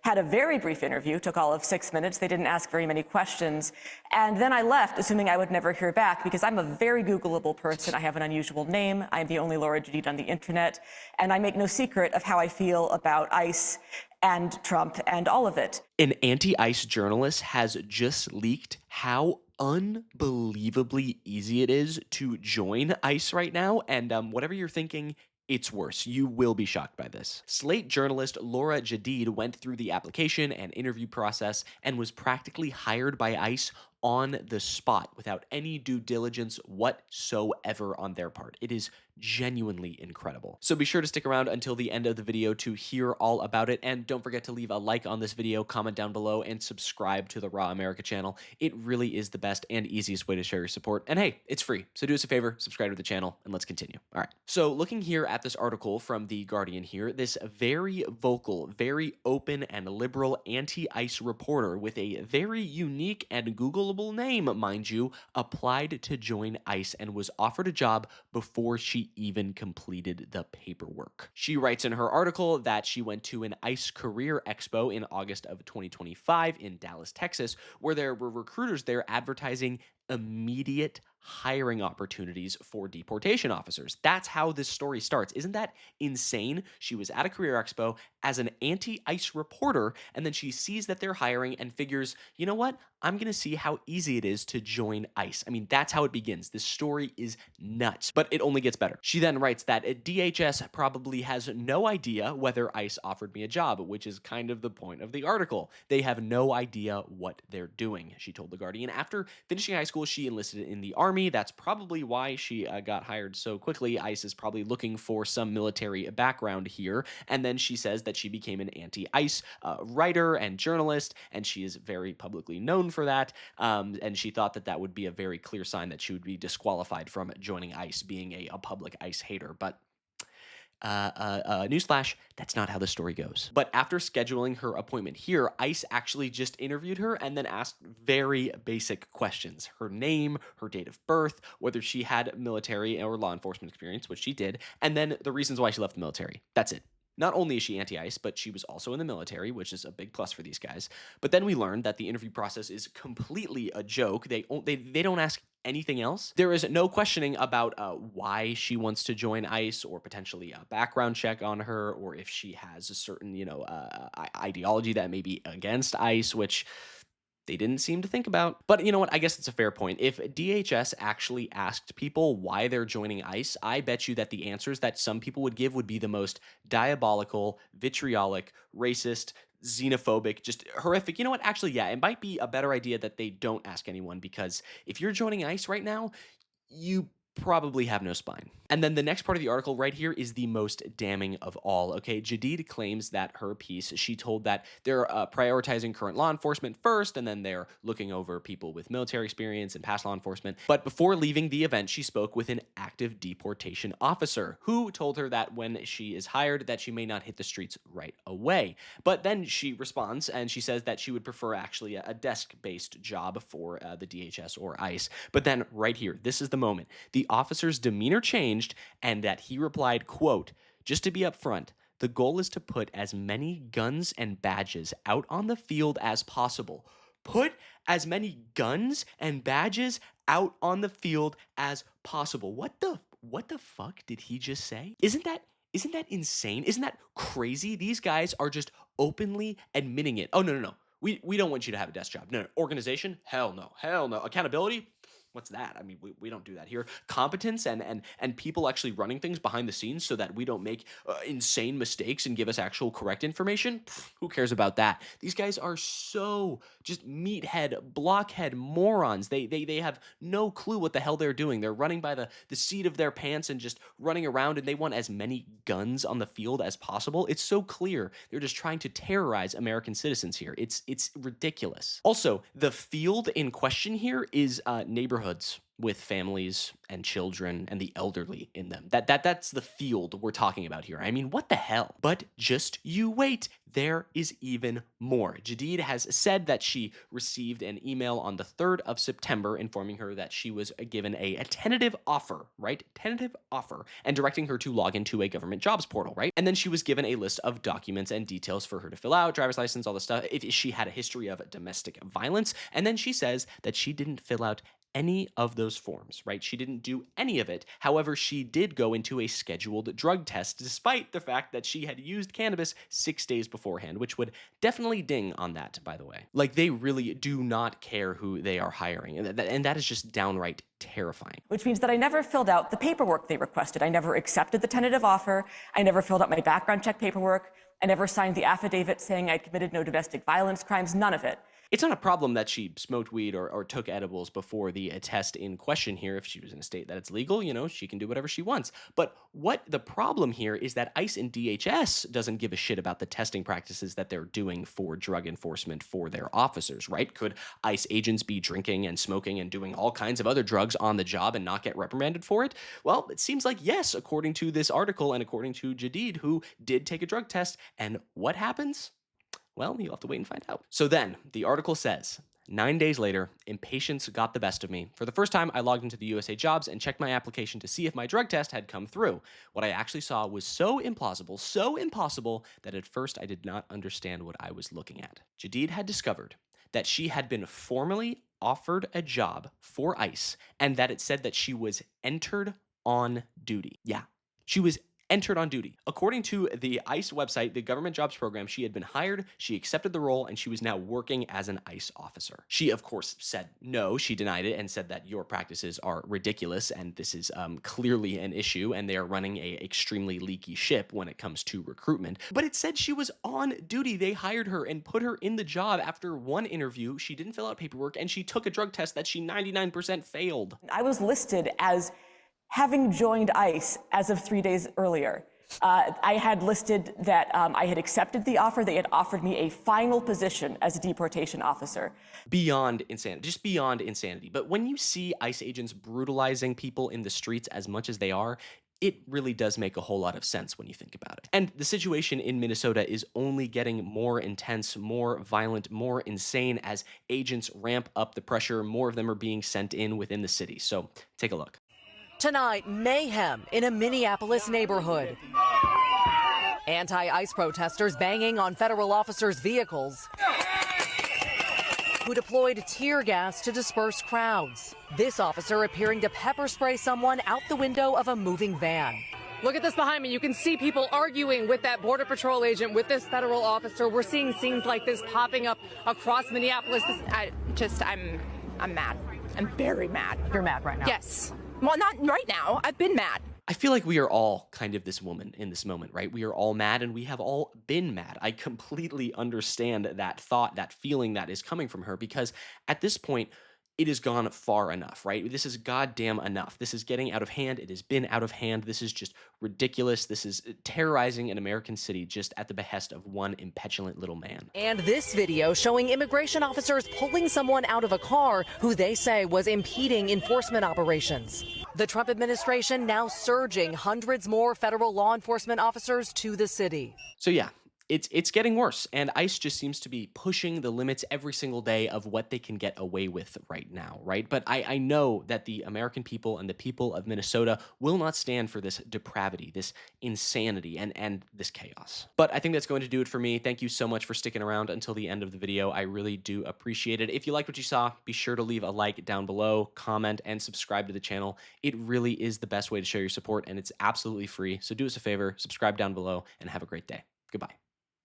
had a very brief interview, took all of 6 minutes. They didn't ask very many questions. And then I left, assuming I would never hear back, because I'm a very Googleable person. I have an unusual name. I'm the only Laura Jadeed on the internet. And I make no secret of how I feel about ICE and Trump and all of it. An anti-ICE journalist has just leaked how unbelievably easy it is to join ICE right now. And whatever you're thinking, it's worse. You will be shocked by this. Slate journalist Laura Jadeed went through the application and interview process and was practically hired by ICE on the spot without any due diligence whatsoever on their part. It is genuinely incredible. So be sure to stick around until the end of the video to hear all about it. And don't forget to leave a like on this video, comment down below, and subscribe to the Raw America channel. It really is the best and easiest way to show your support. And hey, it's free. So do us a favor, subscribe to the channel, and let's continue. All right. So looking here at this article from The Guardian here, this very vocal, very open and liberal anti-ICE reporter with a very unique and Googleable name, mind you, applied to join ICE and was offered a job before she even completed the paperwork. She writes in her article that she went to an ICE career expo in August of 2025 in Dallas, Texas, where there were recruiters there advertising immediate hiring opportunities for deportation officers. That's how this story starts. Isn't that insane? She was at a career expo as an anti-ICE reporter, and then she sees that they're hiring and figures, you know what? I'm going to see how easy it is to join ICE. I mean, that's how it begins. This story is nuts, but it only gets better. She then writes that DHS probably has no idea whether ICE offered me a job, which is kind of the point of the article. They have no idea what they're doing, she told The Guardian. After finishing high school, she enlisted in the Army. That's probably why she got hired so quickly. ICE is probably looking for some military background here. And then she says that she became an anti-ICE writer and journalist, and she is very publicly known for that. And she thought that that would be a very clear sign that she would be disqualified from joining ICE, being a public ICE hater. But newsflash, that's not how the story goes. But after scheduling her appointment here, ICE actually just interviewed her and then asked very basic questions. Her name, her date of birth, whether she had military or law enforcement experience, which she did, and then the reasons why she left the military. That's it. Not only is she anti-ICE, but she was also in the military, which is a big plus for these guys. But then we learned that the interview process is completely a joke. They don't ask anything else. There is no questioning about why she wants to join ICE or potentially a background check on her, or if she has a certain, ideology that may be against ICE, which they didn't seem to think about. But you know what? I guess it's a fair point. If DHS actually asked people why they're joining ICE, I bet you that the answers that some people would give would be the most diabolical, vitriolic, racist, xenophobic, just horrific. You know what? Actually, yeah, it might be a better idea that they don't ask anyone, because if you're joining ICE right now, you probably have no spine. And then the next part of the article right here is the most damning of all. Okay, Jadeed claims that her piece, she told that they're prioritizing current law enforcement first, and then they're looking over people with military experience and past law enforcement. But before leaving the event, she spoke with an active deportation officer who told her that when she is hired, that she may not hit the streets right away. But then she responds and she says that she would prefer actually a desk-based job for the DHS or ICE. But then right here, this is the moment. The officer's demeanor changed, and that he replied, quote, "Just to be upfront, the goal is to put as many guns and badges out on the field as possible." Put as many guns and badges out on the field as possible. What the fuck did he just say? Isn't that insane? Isn't that crazy? These guys are just openly admitting it. Oh, no. We don't want you to have a desk job. No. Organization? Hell no. Hell no. Accountability? What's that? I mean, we don't do that here. Competence and people actually running things behind the scenes so that we don't make insane mistakes and give us actual correct information. Pfft, who cares about that? These guys are so just meathead, blockhead morons. They have no clue what the hell they're doing. They're running by the seat of their pants and just running around, and they want as many guns on the field as possible. It's so clear they're just trying to terrorize American citizens here. It's ridiculous. Also, the field in question here is neighborhood neighborhoods with families and children and the elderly in them. That's the field we're talking about here. I mean, what the hell? But just you wait. There is even more. Jadeed has said that she received an email on the 3rd of September informing her that she was given a tentative offer, right? Tentative offer, and directing her to log into a government jobs portal, right? And then she was given a list of documents and details for her to fill out, driver's license, all this stuff, if she had a history of domestic violence. And then she says that she didn't fill out any of those forms, right? She didn't do any of it. However, she did go into a scheduled drug test, despite the fact that she had used cannabis 6 days beforehand, which would definitely ding on that, by the way. Like, they really do not care who they are hiring. And that is just downright terrifying. Which means that I never filled out the paperwork they requested. I never accepted the tentative offer. I never filled out my background check paperwork. I never signed the affidavit saying I committed no domestic violence crimes, none of it. It's not a problem that she smoked weed or took edibles before the test in question here. If she was in a state that it's legal, she can do whatever she wants. But what the problem here is that ICE and DHS doesn't give a shit about the testing practices that they're doing for drug enforcement for their officers, right? Could ICE agents be drinking and smoking and doing all kinds of other drugs on the job and not get reprimanded for it? Well, it seems like yes, according to this article and according to Jadeed, who did take a drug test. And what happens? Well, you'll have to wait and find out. So then, the article says, 9 days later, impatience got the best of me. For the first time, I logged into the USA Jobs and checked my application to see if my drug test had come through. What I actually saw was so impossible, that at first I did not understand what I was looking at. Jadeed had discovered that she had been formally offered a job for ICE and that it said that she was entered on duty. Yeah, she was entered on duty. According to the ICE website, the government jobs program, she had been hired, she accepted the role, and she was now working as an ICE officer. She, of course, said no. She denied it and said that your practices are ridiculous and this is clearly an issue and they are running a extremely leaky ship when it comes to recruitment. But it said she was on duty. They hired her and put her in the job after one interview. She didn't fill out paperwork and she took a drug test that she 99% failed. I was listed as having joined ICE as of 3 days earlier. I had listed that I had accepted the offer. They had offered me a final position as a deportation officer. Beyond insanity, just beyond insanity. But when you see ICE agents brutalizing people in the streets as much as they are, it really does make a whole lot of sense when you think about it. And the situation in Minnesota is only getting more intense, more violent, more insane as agents ramp up the pressure. More of them are being sent in within the city. So take a look. Tonight, mayhem in a Minneapolis neighborhood. Anti-ICE protesters banging on federal officers' vehicles who deployed tear gas to disperse crowds. This officer appearing to pepper spray someone out the window of a moving van. Look at this behind me. You can see people arguing with that Border Patrol agent, with this federal officer. We're seeing scenes like this popping up across Minneapolis. I'm mad. I'm very mad. You're mad right now? Yes. Well, not right now. I've been mad. I feel like we are all kind of this woman in this moment, right? We are all mad and we have all been mad. I completely understand that thought, that feeling that is coming from her, because at this point, it has gone far enough, right? This is goddamn enough. This is getting out of hand. It has been out of hand. This is just ridiculous. This is terrorizing an American city just at the behest of one impetulant little man. And this video showing immigration officers pulling someone out of a car who they say was impeding enforcement operations. The Trump administration now surging hundreds more federal law enforcement officers to the city. So yeah, it's getting worse, and ICE just seems to be pushing the limits every single day of what they can get away with right now, right? But I know that the American people and the people of Minnesota will not stand for this depravity, this insanity, and this chaos. But I think that's going to do it for me. Thank you so much for sticking around until the end of the video. I really do appreciate it. If you liked what you saw, be sure to leave a like down below, comment, and subscribe to the channel. It really is the best way to show your support, and it's absolutely free. So do us a favor, subscribe down below, and have a great day. Goodbye.